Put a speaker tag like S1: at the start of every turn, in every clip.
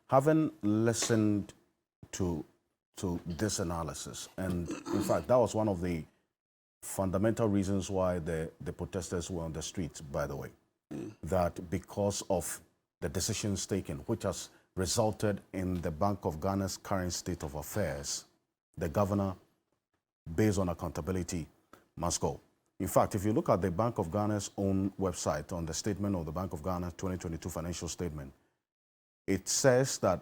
S1: Having listened to this analysis, and in fact, that was one of the fundamental reasons why the protesters were on the streets, by the way, that because of the decisions taken, which has resulted in the Bank of Ghana's current state of affairs, the governor, based on accountability, must go. In fact, if you look at the Bank of Ghana's own website on the statement of the Bank of Ghana 2022 financial statement, it says that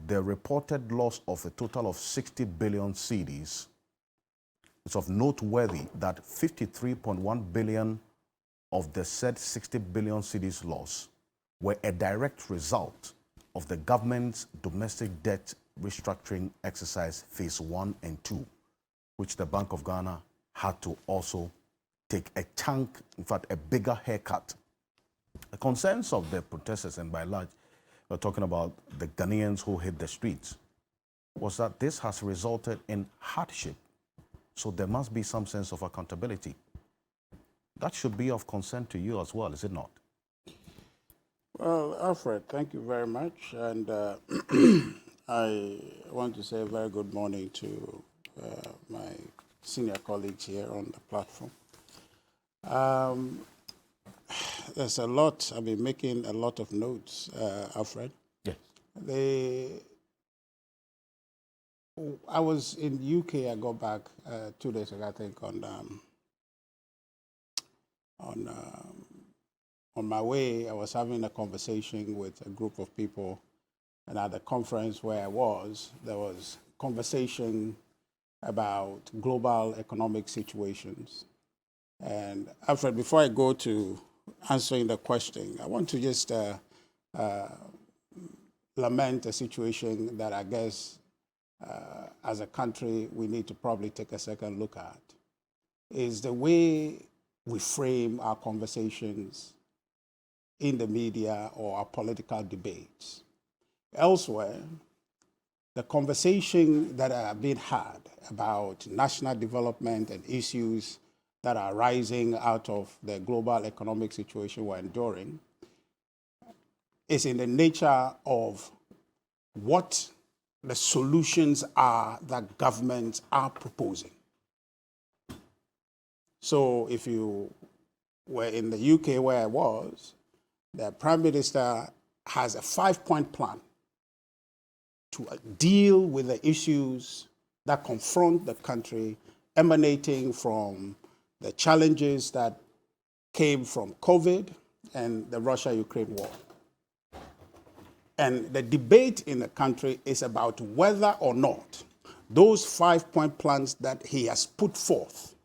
S1: the reported loss of a total of 60 billion cedis, it's of noteworthy that 53.1 billion of the said 60 billion cedis loss were a direct result of the government's domestic debt restructuring exercise phase 1 and 2, which the Bank of Ghana had to also take a chunk, in fact, a bigger haircut. The concerns of the protesters, and by and large, we're talking about the Ghanaians who hit the streets, was that this has resulted in hardship. So there must be some sense of accountability. That should be of concern to you as well, is it not?
S2: Well, Alfred, thank you very much. And I want to say a very good morning to my senior colleagues here on the platform. There's a lot, I've been making a lot of notes, Alfred.
S1: Yes.
S2: I was in UK, I got back 2 days ago, I think, on my way, I was having a conversation with a group of people, and at the conference where I was, there was conversation about global economic situations. And Alfred, before I go to answering the question, I want to just lament a situation that I guess as a country we need to probably take a second look at, is the way we frame our conversations in the media or our political debates. Elsewhere, the conversation that are being had about national development and issues that are rising out of the global economic situation we're enduring is in the nature of what the solutions are that governments are proposing. So if you were in the UK where I was, the Prime Minister has a 5-point plan to deal with the issues that confront the country emanating from the challenges that came from COVID and the Russia-Ukraine war. And the debate in the country is about whether or not those 5-point plans that he has put forth,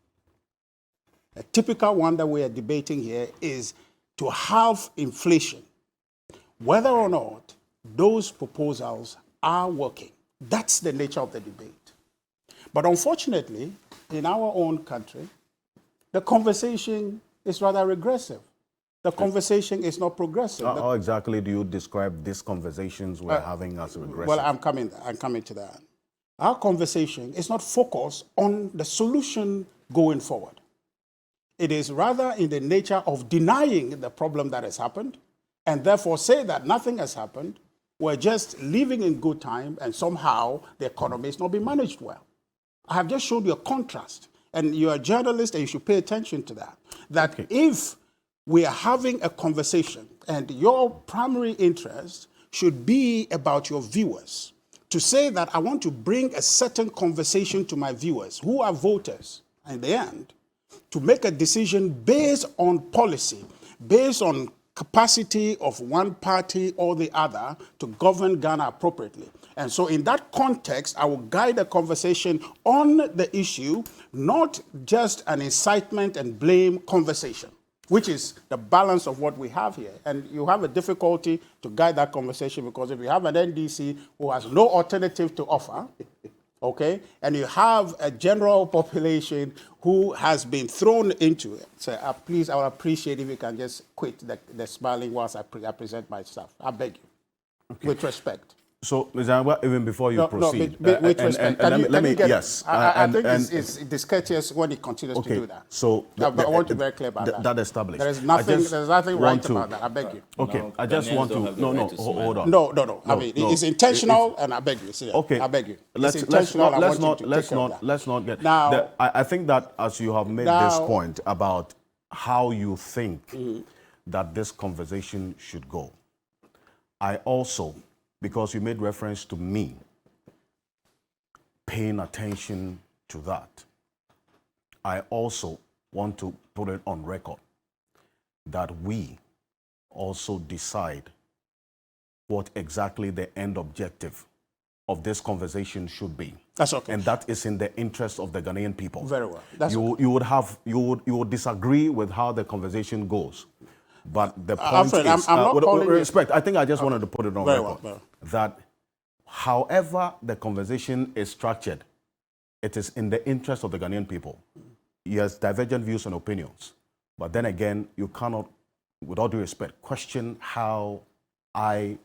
S2: a typical one that we are debating here is to halve inflation, whether or not those proposals are working. That's the nature of the debate. But unfortunately, in our own country, the conversation is rather regressive. The conversation is not progressive.
S1: How exactly do you describe these conversations we're having as regressive?
S2: Well, I'm coming to that. Our conversation is not focused on the solution going forward. It is rather in the nature of denying the problem that has happened and therefore say that nothing has happened. We're just living in good time and somehow the economy is not being managed well. I have just showed you a contrast, and you're a journalist and you should pay attention to that. That okay, if we are having a conversation and your primary interest should be about your viewers, to say that I want to bring a certain conversation to my viewers who are voters in the end, to make a decision based on policy, based on capacity of one party or the other to govern Ghana appropriately. And so in that context, I will guide the conversation on the issue, not just an incitement and blame conversation, which is the balance of what we have here. And you have a difficulty to guide that conversation because if you have an NDC who has no alternative to offer, okay, and you have a general population who has been thrown into it, so please, I would appreciate if you can just quit the smiling whilst I present my stuff. I beg you, okay, with respect.
S1: So, Ms. Ahiagbah, even before you proceed,
S2: with respect,
S1: let me
S2: get,
S1: yes,
S2: I think it's discourteous when he continues to do that.
S1: So,
S2: I want to be very clear about that.
S1: That established.
S2: There's nothing right about that. I beg you.
S1: Okay,
S3: No,
S1: I just
S3: Ghanaians
S1: want
S3: don't
S1: to
S3: have the
S1: no,
S3: right to
S1: hold on.
S2: No. I mean, it's intentional, and I beg you. See,
S1: Okay.
S2: I beg you.
S1: Let's not get
S2: now.
S1: I think that as you have made this point about how you think that this conversation should go, I also, because you made reference to me paying attention to that, I also want to put it on record that we also decide what exactly the end objective of this conversation should be.
S2: That's okay.
S1: And that is in the interest of the Ghanaian people.
S2: Very well.
S1: You would disagree with how the conversation goes. But the point
S2: Alfred,
S1: is,
S2: I'm not calling
S1: with respect, I think I just wanted to put it on
S2: very
S1: record
S2: well.
S1: that however the conversation is structured, it is in the interest of the Ghanaian people. Yes, divergent views and opinions. But then again, you cannot, with all due respect, question how I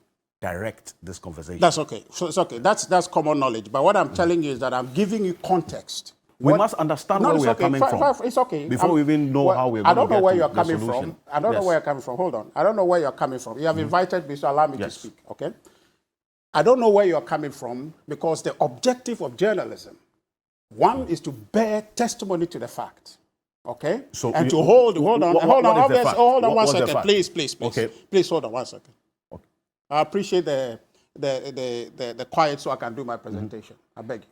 S1: direct this conversation.
S2: That's okay. So it's okay. That's common knowledge. But what I'm telling you is that I'm giving you context.
S1: We must understand where we are coming from.
S2: It's okay.
S1: Before we even know how we're going to get to the solution.
S2: I don't know where you're coming from. I don't know where you're coming from. Hold on. I don't know where you're coming from. You have invited me, so allow me to speak, okay? I don't know where you're coming from because the objective of journalism, one is to bear testimony to the fact, okay? So and to hold on one second, please. Okay. Please hold on 1 second. Okay. I appreciate the quiet so I can do my presentation. I beg you.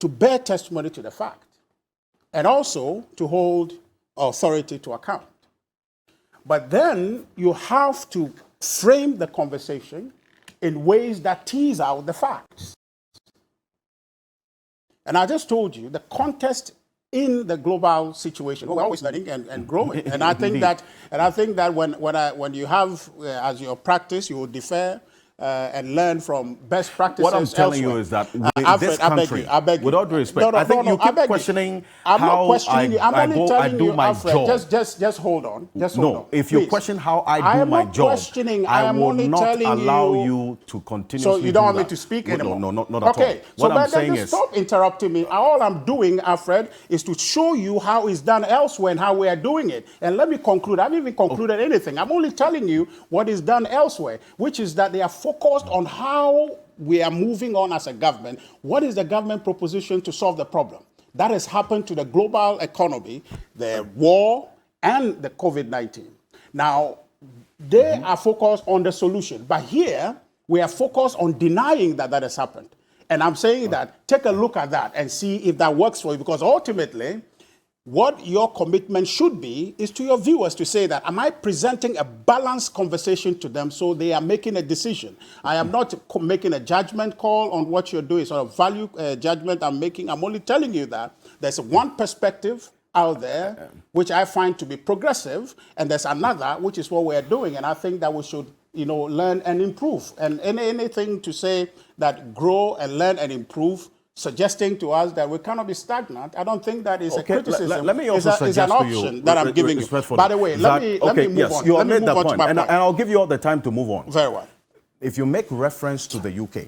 S2: To bear testimony to the fact and also to hold authority to account. But then you have to frame the conversation in ways that tease out the facts. And I just told you the context in the global situation. We're always learning and growing. And I think that when you have as your practice, you will defer and learn from best practices.
S1: What I'm telling you is that this country, I beg you. With all due respect, I think you keep questioning how I do my job.
S2: Just hold on.
S1: No, if you question how I do my job, I will not allow you to continuously.
S2: So you don't want me to speak anymore?
S1: No, not at all.
S2: Okay, so what I'm saying is, stop interrupting me. All I'm doing, Alfred, is to show you how it's done elsewhere and how we are doing it. And let me conclude. I haven't even concluded anything. I'm only telling you what is done elsewhere, which is that they are focused on how we are moving on as a government. What is the government proposition to solve the problem? That has happened to the global economy, the war, and the COVID-19. Now, they are focused on the solution. But here, we are focused on denying that has happened. And I'm saying that, take a look at that and see if that works for you. Because ultimately, what your commitment should be is to your viewers to say that, am I presenting a balanced conversation to them so they are making a decision? I am not making a judgment call on what you're doing, sort of value judgment I'm making. I'm only telling you that there's one perspective out there which I find to be progressive, and there's another which is what we're doing. And I think that we should, learn and improve. And anything to say that grow and learn and improve, suggesting to us that we cannot be stagnant, I don't think that is a criticism.
S1: Let me also suggest
S2: an option
S1: to you,
S2: that I'm giving you. By the way, let me move on.
S1: You have made that point, and I'll give you all the time to move on.
S2: Very well.
S1: If you make reference to the UK,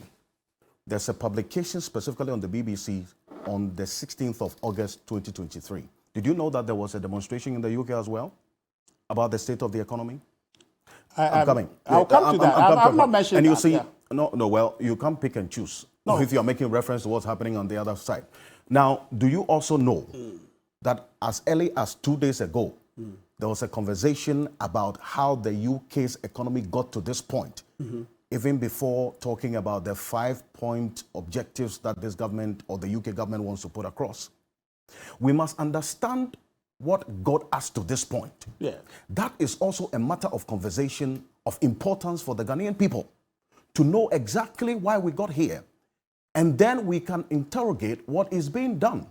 S1: there's a publication specifically on the BBC on the 16th of August 2023. Did you know that there was a demonstration in the UK as well about the state of the economy? I'm coming.
S2: I'll come to that. I'm not mentioning
S1: and you
S2: that.
S1: see, well, you can't pick and choose. No. If you're making reference to what's happening on the other side. Now, do you also know that as early as 2 days ago, there was a conversation about how the UK's economy got to this point, even before talking about the 5-point objectives that this government or the UK government wants to put across? We must understand what got us to this point.
S2: Yeah.
S1: That is also a matter of conversation of importance for the Ghanaian people to know exactly why we got here. And then we can interrogate what is being done.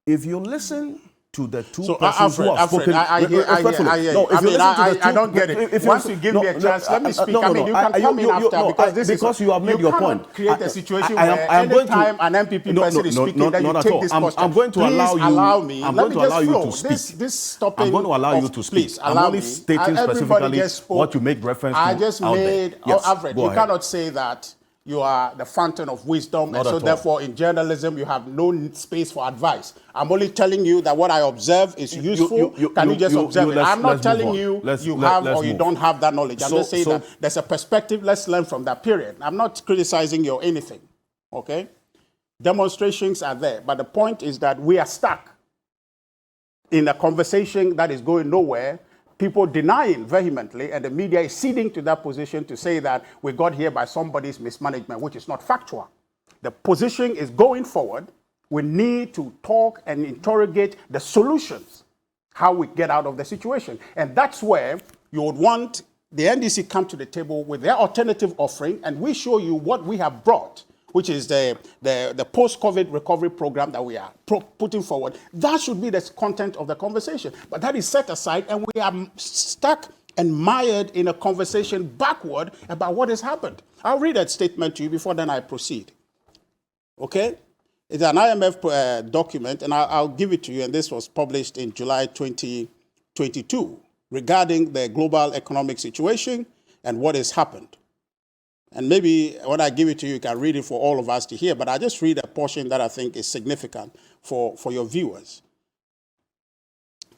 S1: If you listen to the two
S2: So,
S1: persons who have
S2: Alfred,
S1: spoken.
S2: I hear
S1: Respectfully.
S2: you.
S1: No, if you listen to the
S2: I
S1: two,
S2: don't get it.
S1: if
S2: Once you give me a chance, let me speak.
S1: No,
S2: I mean, you can come in after because this is
S1: because you have made your point.
S2: You cannot create a situation
S1: I
S2: where
S1: am going
S2: anytime
S1: to,
S2: an MPP person is speaking, then you
S1: not at
S2: take
S1: all.
S2: this question.
S1: I'm going to
S2: Please
S1: allow you.
S2: allow me.
S1: I'm
S2: Let
S1: going
S2: me
S1: to
S2: just
S1: allow
S2: flow.
S1: you to speak.
S2: This stopping.
S1: I'm going to allow you to speak.
S2: Please
S1: I'm
S2: allow
S1: only
S2: me.
S1: stating
S2: Everybody
S1: specifically
S2: just spoke.
S1: what you make reference
S2: I
S1: to.
S2: just
S1: out
S2: made.
S1: there. Yes,
S2: Alfred,
S1: go
S2: you
S1: ahead.
S2: cannot say that you are the fountain of wisdom,
S1: Not
S2: and so
S1: at all.
S2: therefore in journalism you have no space for advice. I'm only telling you that what I observe is useful. Can you just observe it? I'm not telling you you have or you don't have that knowledge. I'm just saying that there's a perspective. Let's learn from that period. I'm not criticizing you or anything. Okay? Demonstrations are there, but the point is that we are stuck in a conversation that is going nowhere. People denying vehemently, and the media is ceding to that position to say that we got here by somebody's mismanagement, which is not factual. The position is going forward. We need to talk and interrogate the solutions, how we get out of the situation. And that's where you would want the NDC come to the table with their alternative offering, and we show you what we have brought, which is the post-COVID recovery program that we are putting forward. That should be the content of the conversation. But that is set aside, and we are stuck and mired in a conversation backward about what has happened. I'll read that statement to you before then I proceed. Okay? It's an IMF document, and I'll give it to you, and this was published in July 2022 regarding the global economic situation and what has happened. And maybe when I give it to you, you can read it for all of us to hear, but I'll just read a portion that I think is significant for your viewers.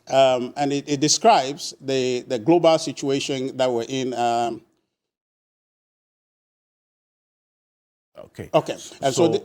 S2: And it describes the global situation that we're in.
S1: Okay.
S2: Okay. And so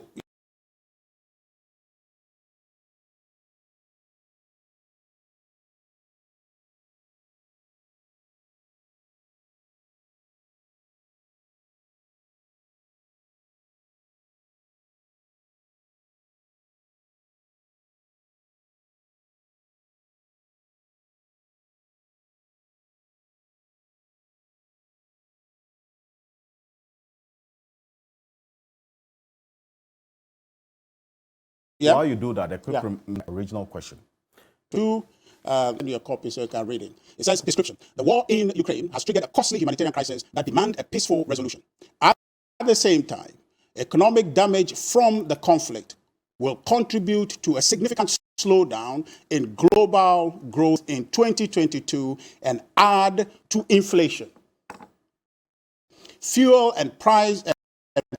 S1: While you do that, a quick original question.
S2: In your copy so you can read it. It says, description. The war in Ukraine has triggered a costly humanitarian crisis that demands a peaceful resolution. At the same time, economic damage from the conflict will contribute to a significant slowdown in global growth in 2022 and add to inflation. Fuel and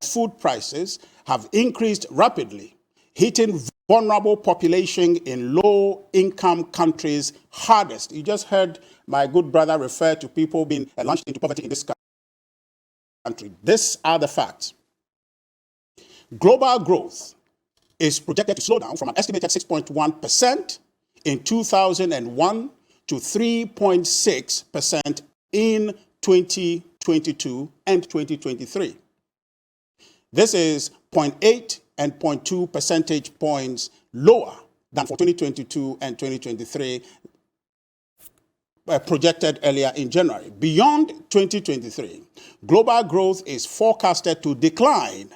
S2: food prices have increased rapidly, hitting vulnerable population in low-income countries hardest. You just heard my good brother refer to people being launched into poverty in this country. These are the facts. Global growth is projected to slow down from an estimated 6.1% in 2001 to 3.6% in 2022 and 2023. This is 0.8 and 0.2 percentage points lower than for 2022 and 2023 projected earlier in January. Beyond 2023, global growth is forecasted to decline.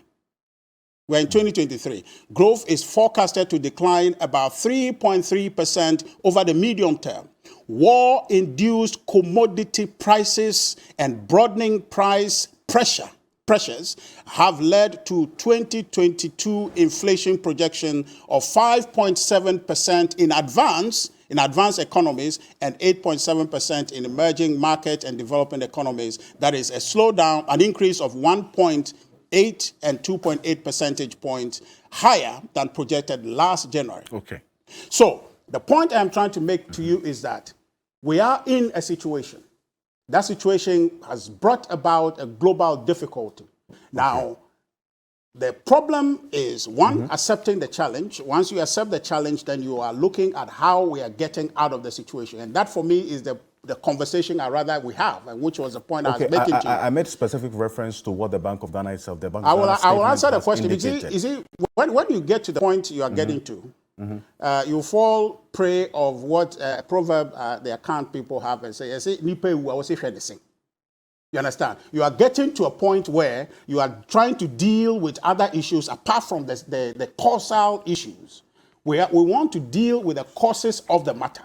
S2: We're in 2023. Growth is forecasted to decline about 3.3% over the medium term. War-induced commodity prices and broadening price pressures have led to 2022 inflation projection of 5.7% in advanced economies and 8.7% in emerging market and developing economies. That is a slowdown, an increase of 1.8 and 2.8 percentage points higher than projected last January.
S1: Okay.
S2: So the point I'm trying to make to you is that we are in a situation. That situation has brought about a global difficulty. Now, the problem is, one, accepting the challenge. Once you accept the challenge, then you are looking at how we are getting out of the situation. And that, for me, is the conversation we have, and which was the point I was making to you. I
S1: made specific reference to what the Bank of Ghana itself, the Bank
S2: I
S1: of Ghana
S2: will answer the question.
S1: Indicated.
S2: When you get to the point you are getting to, you fall prey of what a proverb the account people have and say, you understand? You are getting to a point where you are trying to deal with other issues apart from the causal issues, We want to deal with the causes of the matter.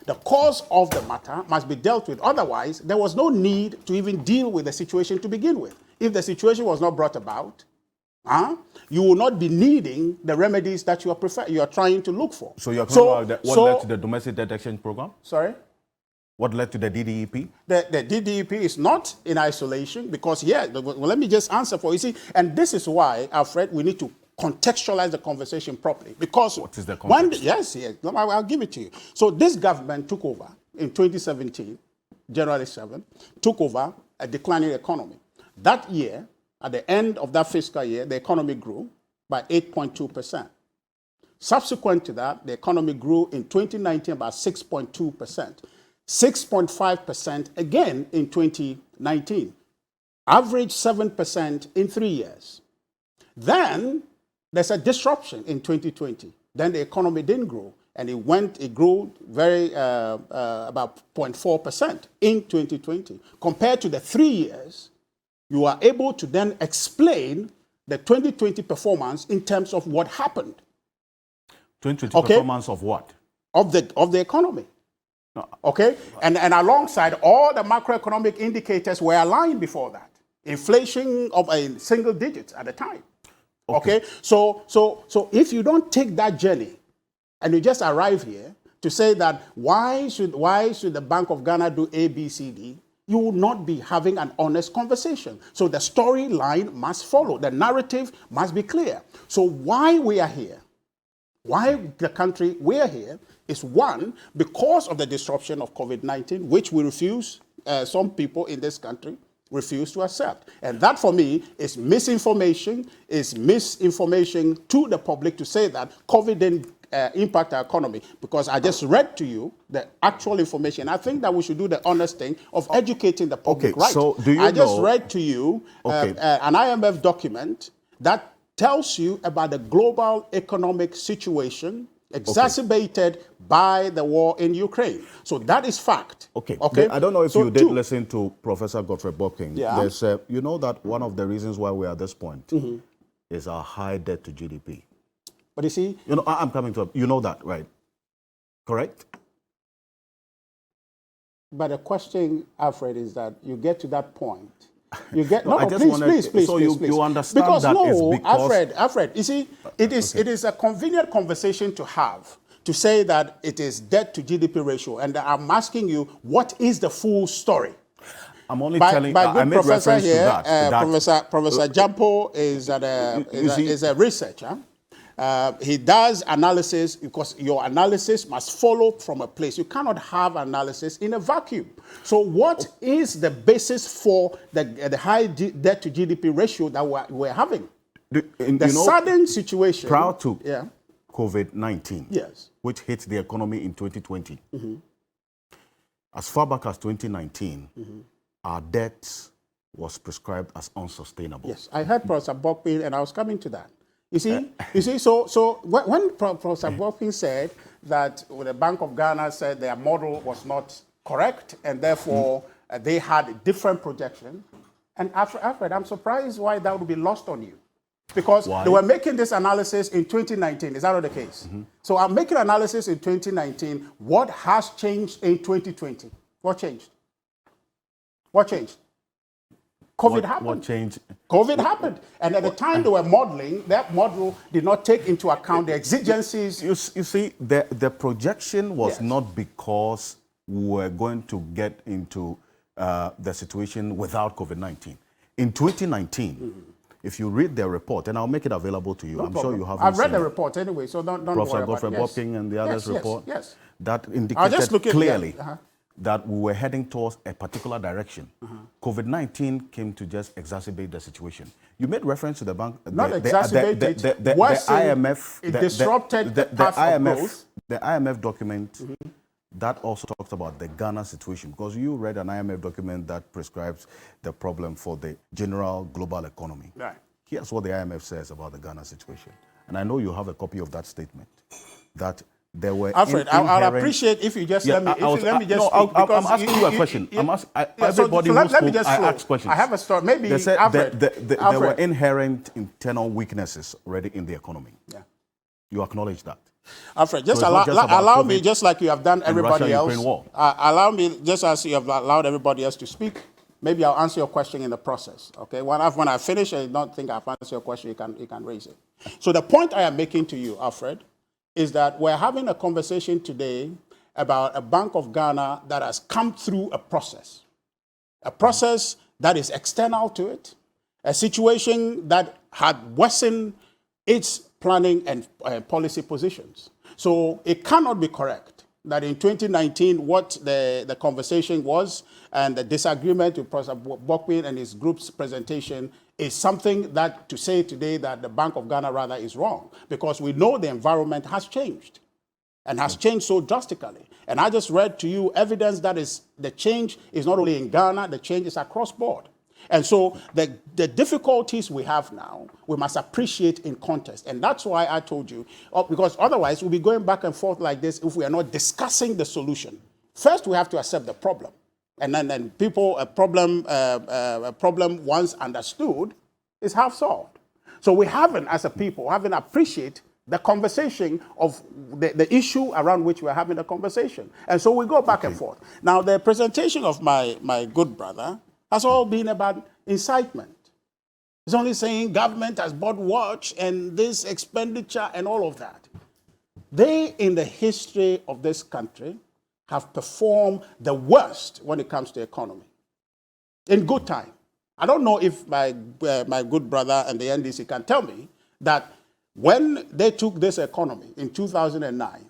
S2: The cause of the matter must be dealt with. Otherwise, there was no need to even deal with the situation to begin with. If the situation was not brought about, you will not be needing the remedies that you are trying to look for.
S1: So you're talking about what led to the domestic debt exchange program?
S2: Sorry?
S1: What led to the DDEP?
S2: The DDEP is not in isolation because, let me just answer for you. See, and this is why, Alfred, we need to contextualize the conversation properly. Because
S1: what is the context?
S2: Yes, I'll give it to you. So this government took over in 2017, January 7, took over a declining economy. That year, at the end of that fiscal year, the economy grew by 8.2%. Subsequent to that, the economy grew in 2019 by 6.2%. 6.5% again in 2019. Average 7% in 3 years. Then there's a disruption in 2020. Then the economy didn't grow, and it grew about 0.4% in 2020. Compared to the 3 years, you are able to then explain the 2020 performance in terms of what happened.
S1: 2020 performance of what?
S2: Of the economy. No. Okay? And alongside, all the macroeconomic indicators were aligned before that. Inflation of a single digit at the time. Okay? So if you don't take that journey and you just arrive here to say that why should the Bank of Ghana do A, B, C, D, you will not be having an honest conversation. So the storyline must follow. The narrative must be clear. So why we are here, why the country we are here, is one, because of the disruption of COVID-19, which we refuse, some people in this country refuse to accept. And that, for me, is misinformation to the public to say that COVID didn't impact our economy, because I just read to you the actual information. I think that we should do the honest thing of educating the public, right?
S1: So do you
S2: I just read to you an IMF document that tells you about the global economic situation exacerbated by the war in Ukraine. So that is fact.
S1: Okay. I don't know if you did listen to Professor Godfrey Bopking.
S2: Yeah.
S1: There's, you know that one of the reasons why we're at this point is our high debt to GDP.
S2: But you see...
S1: You know, I'm coming to... You know that, right? Correct?
S2: But the question, Alfred, is that you get to that point. You get... please.
S1: You understand
S2: because
S1: that is because...
S2: Alfred, you see, it is a convenient conversation to have, to say that it is debt to GDP ratio. And I'm asking you, what is the full story?
S1: I'm only telling... I made reference
S2: here,
S1: to that.
S2: Professor Jampo is a researcher. He does analysis because your analysis must follow from a place. You cannot have analysis in a vacuum. So what is the basis for the high debt to GDP ratio that we're having? The sudden situation...
S1: Prior to COVID-19,
S2: yes,
S1: which hit the economy in 2020, as far back as 2019, our debt was prescribed as unsustainable.
S2: Yes, I heard Professor Bopking, and I was coming to that. You see, so when Professor Bopking said that the Bank of Ghana said their model was not correct, and therefore they had a different projection, and Alfred, I'm surprised why that would be lost on you. Because they were making this analysis in 2019. Is that not the case? So I'm making analysis in 2019. What has changed in 2020? What changed? What changed? COVID happened.
S1: What changed?
S2: COVID happened. And at the time they were modeling, that model did not take into account the exigencies.
S1: You see, the projection was not because we were going to get into the situation without COVID-19. In 2019, if you read their report, and I'll make it available to you, I'm sure you haven't
S2: I've read
S1: seen
S2: the report anyway, so don't worry about it.
S1: Professor Godfrey Bopking and the others' report,
S2: yes.
S1: that indicated clearly
S2: Uh-huh.
S1: that we were heading towards a particular direction. COVID-19 came to just exacerbate the situation. You made reference to the bank.
S2: Not exacerbate it.
S1: The IMF.
S2: It disrupted the path of growth.
S1: The IMF document that also talks about the Ghana situation, because you read an IMF document that prescribes the problem for the general global economy.
S2: Right.
S1: Here's what the IMF says about the Ghana situation. And I know you have a copy of that statement, that there were
S2: Alfred, I'll appreciate if you just let me just speak.
S1: I'm asking you a question. Everybody who spoke, I ask questions.
S2: I have a story. Maybe,
S1: they said
S2: Alfred,
S1: there were inherent internal weaknesses already in the economy.
S2: Yeah.
S1: You acknowledge that?
S2: Alfred, just
S1: So it's not just about
S2: allow
S1: COVID
S2: me, just like you have done everybody else.
S1: Russia-Ukraine war.
S2: Allow me, just as you have allowed everybody else to speak. Maybe I'll answer your question in the process. Okay. When I finish, I don't think I've answered your question. You can raise it. So the point I am making to you, Alfred, is that we're having a conversation today about a Bank of Ghana that has come through a process that is external to it, a situation that had worsened its planning and policy positions. So it cannot be correct that in 2019, what the conversation was and the disagreement with Professor Bokwin and his group's presentation is something that to say today that the Bank of Ghana rather is wrong, because we know the environment has changed and has changed so drastically. And I just read to you evidence that is the change is not only in Ghana, the change is across board. And so the difficulties we have now, we must appreciate in context. And that's why I told you, because otherwise we'll be going back and forth like this if we are not discussing the solution. First, we have to accept the problem. And then people, a problem once understood is half solved. So we haven't, as a people, haven't appreciated the conversation of the issue around which we're having the conversation. And so we go back and forth. Now, the presentation of my good brother has all been about incitement. It's only saying government has bought watch and this expenditure and all of that. They, in the history of this country, have performed the worst when it comes to economy. In good time. I don't know if my good brother and the NDC can tell me that when they took this economy in 2009,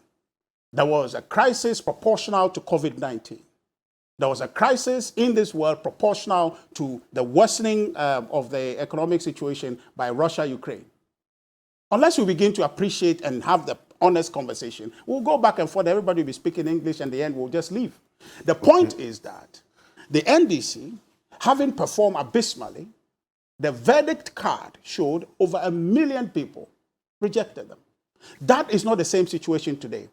S2: there was a crisis proportional to COVID-19. There was a crisis in this world proportional to the worsening of the economic situation by Russia, Ukraine. Unless we begin to appreciate and have the honest conversation, we'll go back and forth. Everybody will be speaking English, and in the end, we'll just leave. The point is that the NDC, having performed abysmally, the verdict card showed over 1 million people rejected them. That is not the same situation today.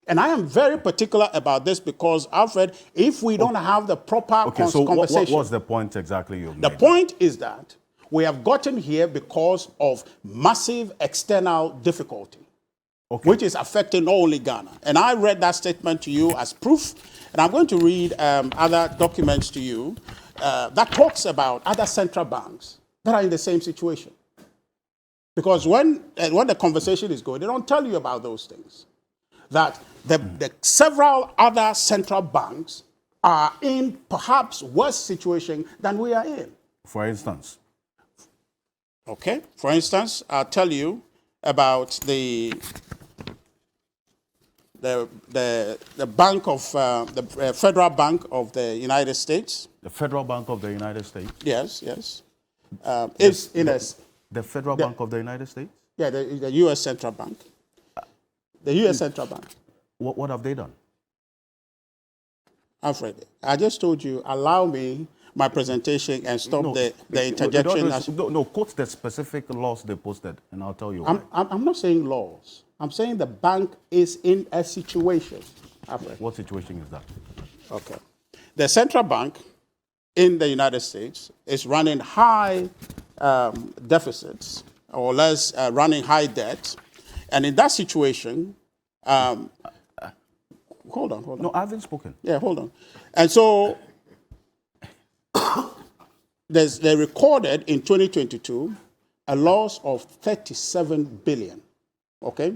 S2: And I am very particular about this because, Alfred, if we don't have the proper conversation...
S1: what's the point exactly you made?
S2: The point is that we have gotten here because of massive external difficulty, which is affecting not only Ghana. And I read that statement to you as proof, and I'm going to read other documents to you that talks about other central banks that are in the same situation. Because when the conversation is going, they don't tell you about those things. That the several other central banks are in perhaps worse situation than we are in.
S1: For instance?
S2: Okay. For instance, I'll tell you about the bank of the Federal Bank of the United States.
S1: The Federal Bank of the United States?
S2: Yes, yes. Is in
S1: the Federal Bank of the United States?
S2: Yeah, the U.S. Central Bank. The U.S. Central Bank.
S1: What have they done?
S2: Alfred, I just told you, allow me my presentation and stop the interjection.
S1: No, quote the specific laws they posted, and I'll tell you why.
S2: I'm not saying laws. I'm saying the bank is in a situation. Alfred.
S1: What situation is that?
S2: Okay. The central bank in the United States is running high deficits, or less running high debt. And in that situation, hold on.
S1: No, I haven't spoken.
S2: Yeah, hold on. And so they recorded in 2022 a loss of 37 billion. Okay?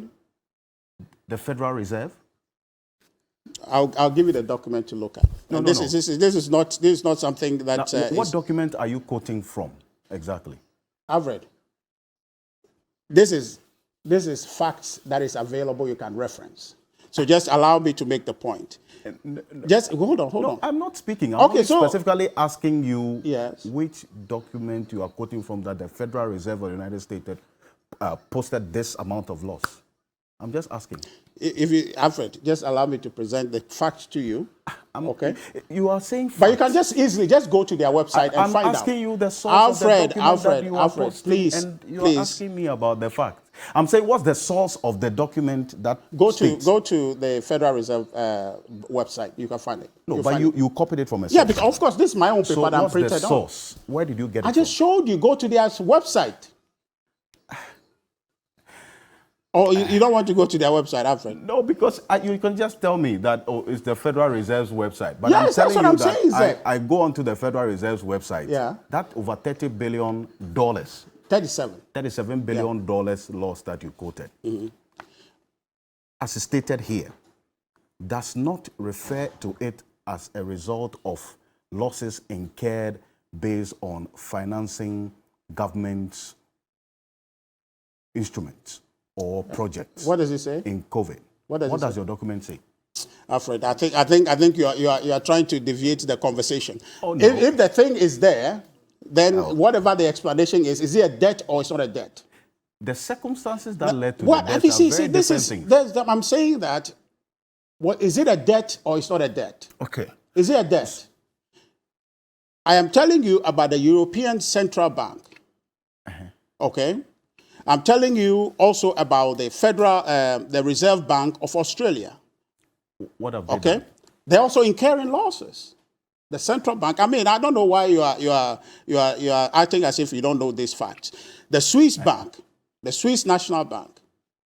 S1: The Federal Reserve?
S2: I'll give you the document to look at. This is not something that.
S1: Now, what document are you quoting from exactly?
S2: I've read. This is facts that is available. You can reference. So just allow me to make the point. Just hold on.
S1: I'm not speaking. I'm specifically asking you which document you are quoting from that the Federal Reserve of the United States posted this amount of loss. I'm just asking.
S2: Alfred, just allow me to present the facts to you. Okay.
S1: You are saying facts.
S2: But you can just easily go to their website and find out.
S1: I'm asking you the source of the document that you are posting,
S2: please,
S1: and you are asking me about the fact. I'm saying, what's the source of the document that
S2: go to the Federal Reserve website. You can find it.
S1: No, but you copied it from a source.
S2: Yeah, because of course this is my own paper that I'm printed on.
S1: So what's the source? Where did you get it
S2: I just showed you. Go to their website. Or you don't want to go to their website, Alfred?
S1: No, because you can just tell me that it's the Federal Reserve's website. But
S2: Yes, that's what I'm saying, sir.
S1: I go onto the Federal Reserve's website.
S2: Yeah.
S1: That over $30 billion,
S2: 37.
S1: $37 billion loss that you quoted, as stated here, does not refer to it as a result of losses incurred based on financing government's instruments or projects.
S2: What does it say?
S1: In COVID.
S2: What does
S1: your document say?
S2: Alfred, I think you are trying to deviate the conversation.
S1: Oh, no.
S2: If the thing is there, then whatever the explanation is it a debt or it's not a debt?
S1: The circumstances that led to
S2: What
S1: the debt
S2: you
S1: are
S2: see,
S1: very
S2: this
S1: different
S2: is
S1: things.
S2: I'm saying that is it a debt or it's not a debt?
S1: Okay.
S2: Is it a debt? I am telling you about the European Central Bank. Okay? I'm telling you also about the the Reserve Bank of Australia.
S1: What have they
S2: Okay?
S1: done?
S2: They're also incurring losses. The central bank. I mean, I don't know why you are acting as if you don't know these facts. The Swiss bank, the Swiss National Bank,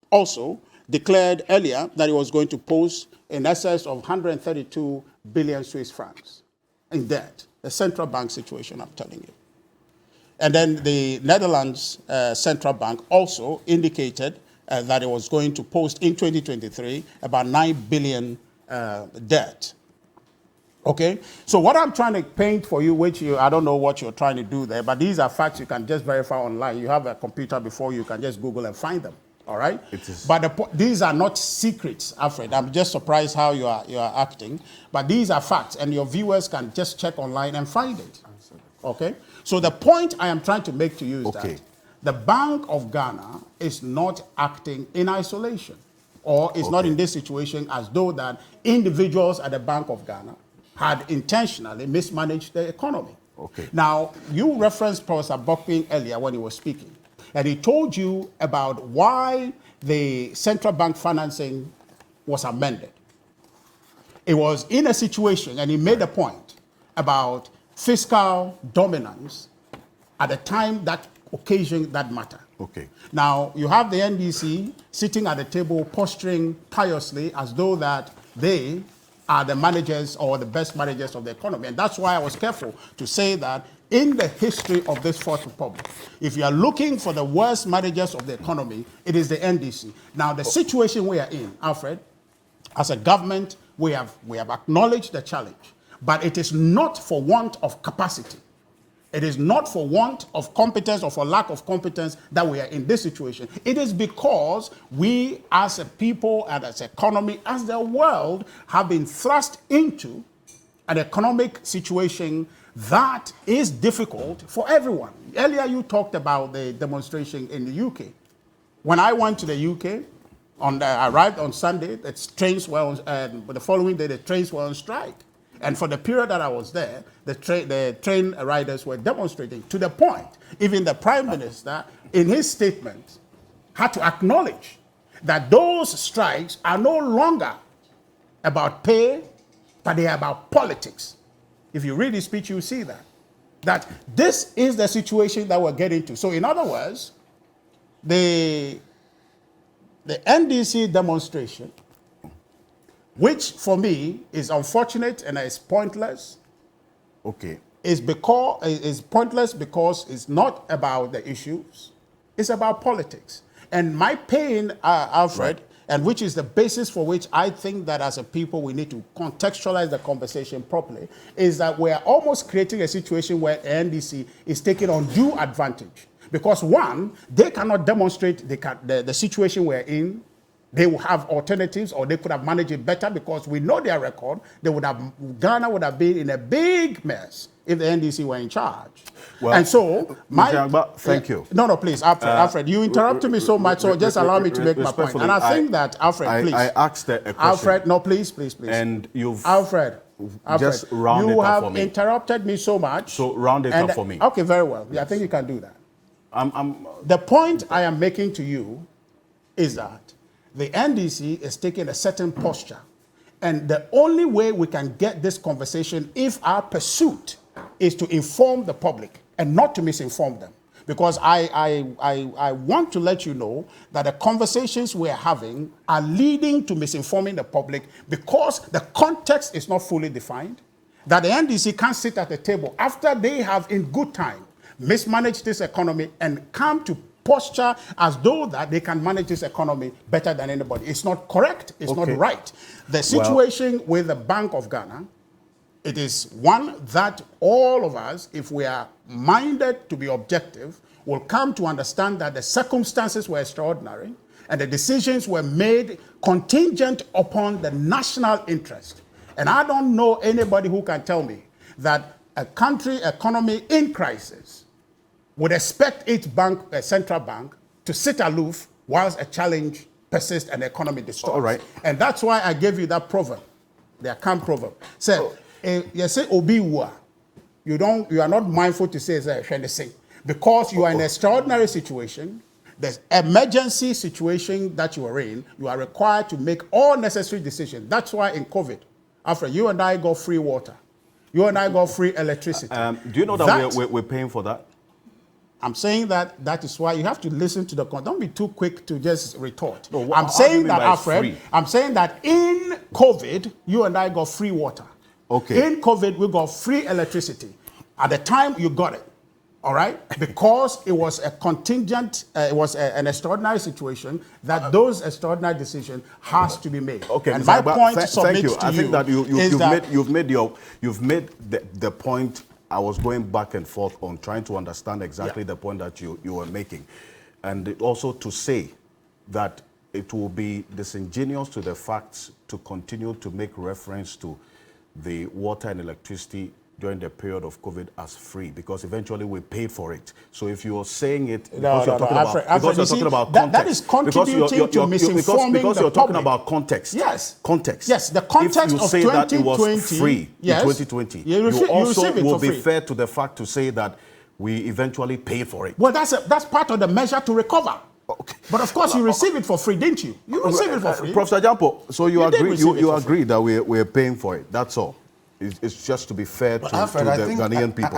S2: also declared earlier that it was going to post in excess of 132 billion Swiss francs in debt. The central bank situation, I'm telling you. And then the Netherlands Central Bank also indicated that it was going to post in 2023 about 9 billion debt. Okay? So what I'm trying to paint for you, I don't know what you're trying to do there, but these are facts you can just verify online. You have a computer before you can just Google and find them. All right?
S1: It is.
S2: But these are not secrets, Alfred. I'm just surprised how you are acting. But these are facts, and your viewers can just check online and find it. Okay? So the point I am trying to make to you is that the Bank of Ghana is not acting in isolation, or is not in this situation as though that individuals at the Bank of Ghana had intentionally mismanaged the economy.
S1: Okay.
S2: Now, you referenced Professor Bokpin earlier when he was speaking, and he told you about why the central bank financing was amended. It was in a situation, and he made a point about fiscal dominance at the time that occasioned that matter.
S1: Okay.
S2: Now, you have the NDC sitting at the table posturing piously as though that they are the managers or the best managers of the economy. And that's why I was careful to say that in the history of this Fourth Republic, if you are looking for the worst managers of the economy, it is the NDC. Now, the situation we are in, Alfred, as a government, we have acknowledged the challenge, but it is not for want of capacity. It is not for want of competence or for lack of competence that we are in this situation. It is because we as a people and as an economy, as the world, have been thrust into an economic situation that is difficult for everyone. Earlier you talked about the demonstration in the UK. When I went to the UK, I arrived on Sunday, the trains were on, the following day the trains were on strike. And for the period that I was there, the train riders were demonstrating to the point, even the Prime Minister, in his statement, had to acknowledge that those strikes are no longer about pay, but they are about politics. If you read his speech, you see that this is the situation that we're getting to. So in other words, the NDC demonstration, which for me is unfortunate and is pointless.
S1: Okay.
S2: Is pointless because it's not about the issues, it's about politics. And my pain, Alfred, and which is the basis for which I think that as a people we need to contextualize the conversation properly, is that we're almost creating a situation where NDC is taking undue advantage. Because one, they cannot demonstrate the situation we're in. They will have alternatives, or they could have managed it better because we know their record. Ghana would have been in a big mess if the NDC were in charge. Well, and so,
S1: thank you.
S2: No, please, Alfred, you interrupted me so much, so just allow me to make my point. And I think that, Alfred, please.
S1: I asked a question.
S2: Alfred, no, please.
S1: And you've
S2: Alfred,
S1: just round it up for me.
S2: You have interrupted me so much.
S1: So round it up for me.
S2: Okay, very well. Yeah, I think you can do that. The point I am making to you is that the NDC is taking a certain posture. And the only way we can get this conversation, if our pursuit is to inform the public and not to misinform them. Because I want to let you know that the conversations we're having are leading to misinforming the public because the context is not fully defined, that the NDC can't sit at the table after they have in good time mismanaged this economy and come to posture as though that they can manage this economy better than anybody. It's not correct. It's not right. The situation with the Bank of Ghana, it is one that all of us, if we are minded to be objective, will come to understand that the circumstances were extraordinary and the decisions were made contingent upon the national interest. And I don't know anybody who can tell me that a country economy in crisis would expect its bank, a central bank, to sit aloof whilst a challenge persists and the economy distorts.
S1: All right.
S2: And that's why I gave you that proverb, the Akam proverb. So, you say obiwa, you are not mindful to say anything because you are in an extraordinary situation. The emergency situation that you are in, you are required to make all necessary decisions. That's why in COVID, after you and I got free water, you and I got free electricity.
S1: Do you know that we're paying for that?
S2: I'm saying that is why you have to listen to the content. Don't be too quick to just retort.
S1: No,
S2: I'm saying that, Alfred, I'm saying that in COVID, you and I got free water.
S1: Okay.
S2: In COVID, we got free electricity. At the time, you got it. All right? Because it was a contingent, it was an extraordinary situation that those extraordinary decisions has to be made.
S1: Okay,
S2: and my point to
S1: thank
S2: submit
S1: you.
S2: to
S1: I think that you've made the point. I was going back and forth on trying to understand exactly the point that you were making. And also to say that it will be disingenuous to the facts to continue to make reference to the water and electricity during the period of COVID as free, because eventually we paid for it. So if you're saying it because you're talking about context,
S2: that is contributing to misinforming
S1: because you're
S2: the
S1: talking
S2: public.
S1: about context.
S2: Yes.
S1: Context.
S2: Yes, the context
S1: if you
S2: of
S1: say
S2: 2020,
S1: that it was free
S2: yes,
S1: in 2020,
S2: you
S1: also will be
S2: free.
S1: fair to the fact to say that we eventually paid for it.
S2: Well, that's part of the measure to recover.
S1: Okay.
S2: But of course, you receive it for free, didn't you? You receive it for free.
S1: Professor Jampo, so you agree
S2: free.
S1: that we're paying for it. That's all. It's just to be fair to the Ghanaian people.